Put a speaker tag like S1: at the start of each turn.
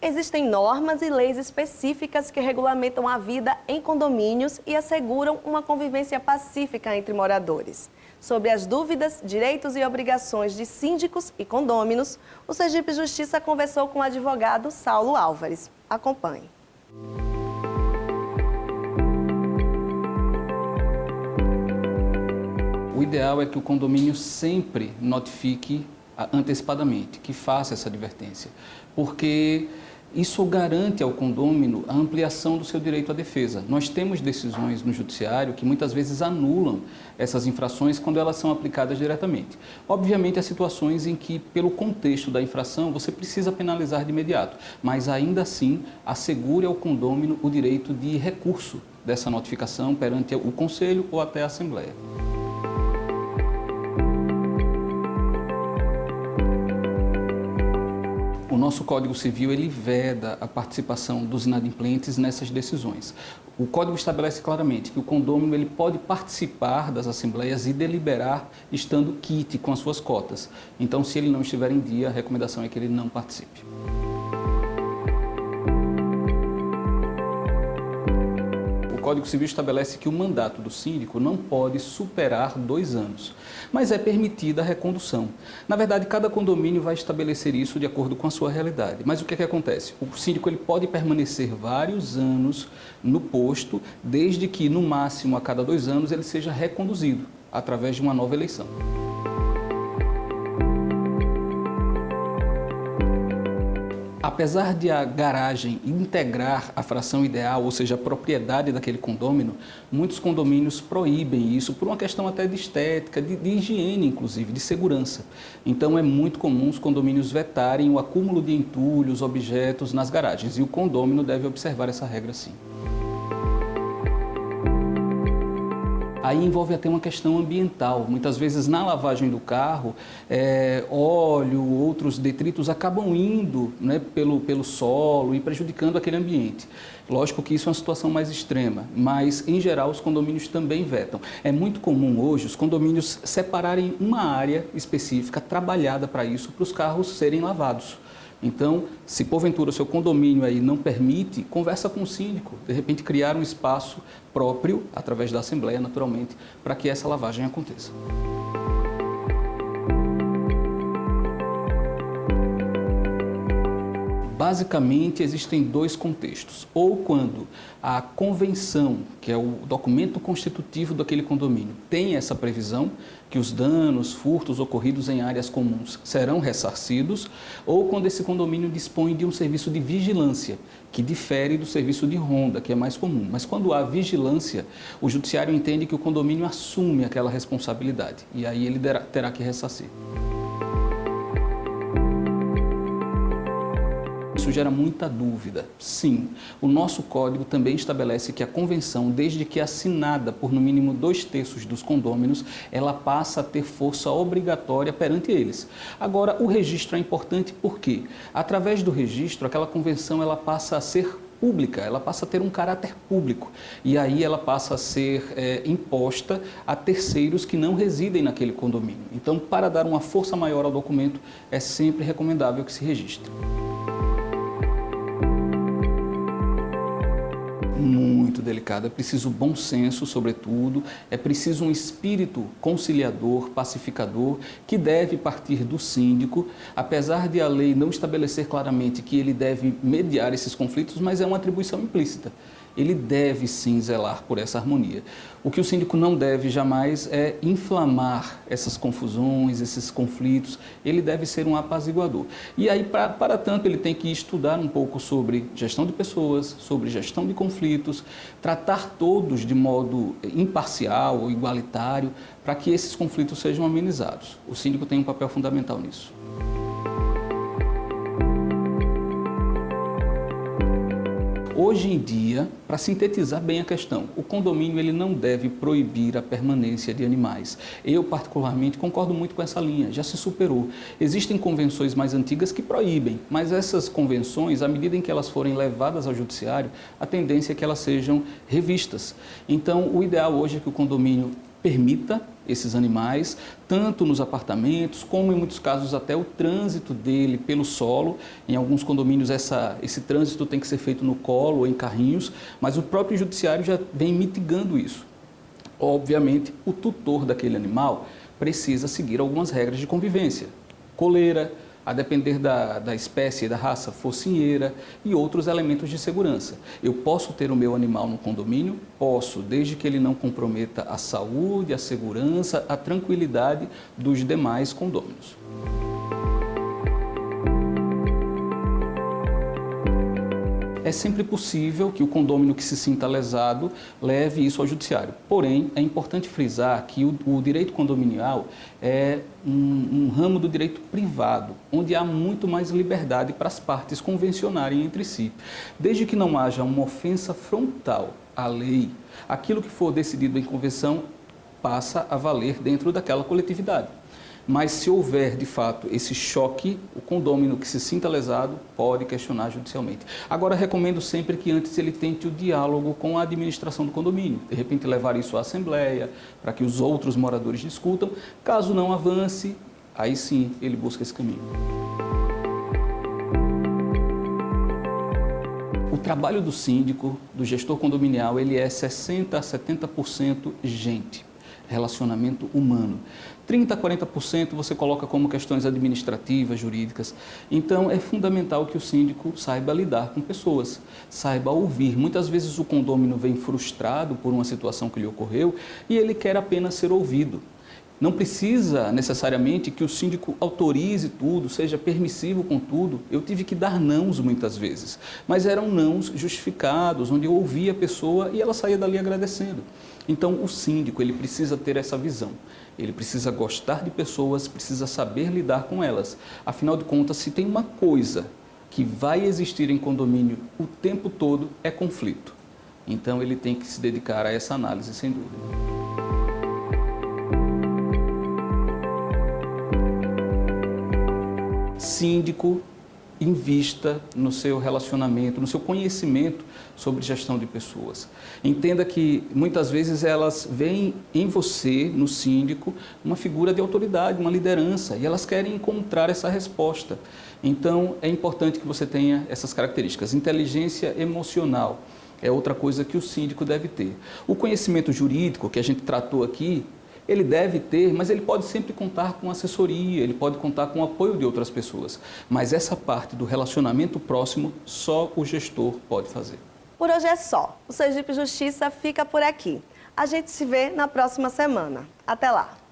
S1: Existem normas e leis específicas que regulamentam a vida em condomínios e asseguram uma convivência pacífica entre moradores. Sobre as dúvidas, direitos e obrigações de síndicos e condôminos, o Sergipe Justiça conversou com o advogado Saulo Álvares. Acompanhe.
S2: O ideal é que o condomínio sempre notifique antecipadamente, que faça essa advertência, porque isso garante ao condômino a ampliação do seu direito à defesa. Nós temos decisões no judiciário que muitas vezes anulam essas infrações quando elas são aplicadas diretamente. Obviamente, há situações em que, pelo contexto da infração, você precisa penalizar de imediato, mas ainda assim assegure ao condômino o direito de recurso dessa notificação perante o Conselho ou até a Assembleia. O nosso Código Civil, ele veda a participação dos inadimplentes nessas decisões. O Código estabelece claramente que o condômino ele pode participar das assembleias e deliberar estando quite com as suas cotas. Então, se ele não estiver em dia, a recomendação é que ele não participe. O Código Civil estabelece que o mandato do síndico não pode superar 2 anos, mas é permitida a recondução. Na verdade, cada condomínio vai estabelecer isso de acordo com a sua realidade. Mas o que é que acontece? O síndico ele pode permanecer vários anos no posto, desde que, no máximo, a cada 2 anos, ele seja reconduzido através de uma nova eleição. Apesar de a garagem integrar a fração ideal, ou seja, a propriedade daquele condômino, muitos condomínios proíbem isso por uma questão até de estética, de higiene, inclusive, de segurança. Então, é muito comum os condomínios vetarem o acúmulo de entulhos, objetos nas garagens, e o condômino deve observar essa regra sim. Aí envolve até uma questão ambiental. Muitas vezes na lavagem do carro, óleo, outros detritos acabam indo, né, pelo solo e prejudicando aquele ambiente. Lógico que isso é uma situação mais extrema, mas em geral os condomínios também vetam. É muito comum hoje os condomínios separarem uma área específica trabalhada para isso, para os carros serem lavados. Então, se porventura o seu condomínio aí não permite, conversa com o síndico, de repente criar um espaço próprio, através da Assembleia, naturalmente, para que essa lavagem aconteça. Basicamente, existem 2 contextos. Ou quando a convenção, que é o documento constitutivo daquele condomínio, tem essa previsão, que os danos, furtos ocorridos em áreas comuns serão ressarcidos, ou quando esse condomínio dispõe de um serviço de vigilância, que difere do serviço de ronda, que é mais comum. Mas quando há vigilância, o judiciário entende que o condomínio assume aquela responsabilidade, e aí ele terá que ressarcir. Isso gera muita dúvida. Sim, o nosso código também estabelece que a convenção, desde que assinada por no mínimo 2/3 dos condôminos, ela passa a ter força obrigatória perante eles. Agora, o registro é importante porque, através do registro, aquela convenção ela passa a ser pública, ela passa a ter um caráter público e aí ela passa a ser imposta a terceiros que não residem naquele condomínio. Então, para dar uma força maior ao documento, é sempre recomendável que se registre. Muito delicado, é preciso bom senso, sobretudo, é preciso um espírito conciliador, pacificador, que deve partir do síndico, apesar de a lei não estabelecer claramente que ele deve mediar esses conflitos, mas é uma atribuição implícita. Ele deve sim zelar por essa harmonia. O que o síndico não deve jamais é inflamar essas confusões, esses conflitos, ele deve ser um apaziguador. E aí, para tanto, ele tem que estudar um pouco sobre gestão de pessoas, sobre gestão de conflitos, tratar todos de modo imparcial ou igualitário, para que esses conflitos sejam amenizados. O síndico tem um papel fundamental nisso. Hoje em dia, para sintetizar bem a questão, o condomínio ele não deve proibir a permanência de animais. Eu, particularmente, concordo muito com essa linha, já se superou. Existem convenções mais antigas que proíbem, mas essas convenções, à medida em que elas forem levadas ao judiciário, a tendência é que elas sejam revistas. Então, o ideal hoje é que o condomínio permita esses animais, tanto nos apartamentos, como em muitos casos até o trânsito dele pelo solo. Em alguns condomínios esse trânsito tem que ser feito no colo ou em carrinhos, mas o próprio judiciário já vem mitigando isso. Obviamente, o tutor daquele animal precisa seguir algumas regras de convivência. Coleira, a depender da espécie e da raça, focinheira e outros elementos de segurança. Eu posso ter o meu animal no condomínio? Posso, desde que ele não comprometa a saúde, a segurança, a tranquilidade dos demais condôminos. É sempre possível que o condômino que se sinta lesado leve isso ao judiciário. Porém, é importante frisar que o direito condominial é um ramo do direito privado, onde há muito mais liberdade para as partes convencionarem entre si. Desde que não haja uma ofensa frontal à lei, aquilo que for decidido em convenção passa a valer dentro daquela coletividade. Mas se houver, de fato, esse choque, o condômino que se sinta lesado pode questionar judicialmente. Agora, recomendo sempre que antes ele tente o diálogo com a administração do condomínio. De repente, levar isso à assembleia, para que os outros moradores discutam. Caso não avance, aí sim ele busca esse caminho. O trabalho do síndico, do gestor condominial, ele é 60% a 70% gente. Relacionamento humano. 30% a 40% você coloca como questões administrativas, jurídicas. Então, é fundamental que o síndico saiba lidar com pessoas, saiba ouvir. Muitas vezes o condômino vem frustrado por uma situação que lhe ocorreu e ele quer apenas ser ouvido. Não precisa necessariamente que o síndico autorize tudo, seja permissivo com tudo. Eu tive que dar nãos muitas vezes, mas eram nãos justificados, onde eu ouvia a pessoa e ela saía dali agradecendo. Então, o síndico, ele precisa ter essa visão. Ele precisa gostar de pessoas, precisa saber lidar com elas. Afinal de contas, se tem uma coisa que vai existir em condomínio o tempo todo, é conflito. Então, ele tem que se dedicar a essa análise, sem dúvida. Síndico, invista no seu relacionamento, no seu conhecimento sobre gestão de pessoas. Entenda que muitas vezes elas veem em você, no síndico, uma figura de autoridade, uma liderança, e elas querem encontrar essa resposta. Então, é importante que você tenha essas características. Inteligência emocional é outra coisa que o síndico deve ter. O conhecimento jurídico, que a gente tratou aqui, ele deve ter, mas ele pode sempre contar com assessoria, ele pode contar com o apoio de outras pessoas. Mas essa parte do relacionamento próximo, só o gestor pode fazer.
S1: Por hoje é só. O Sergipe Justiça fica por aqui. A gente se vê na próxima semana. Até lá!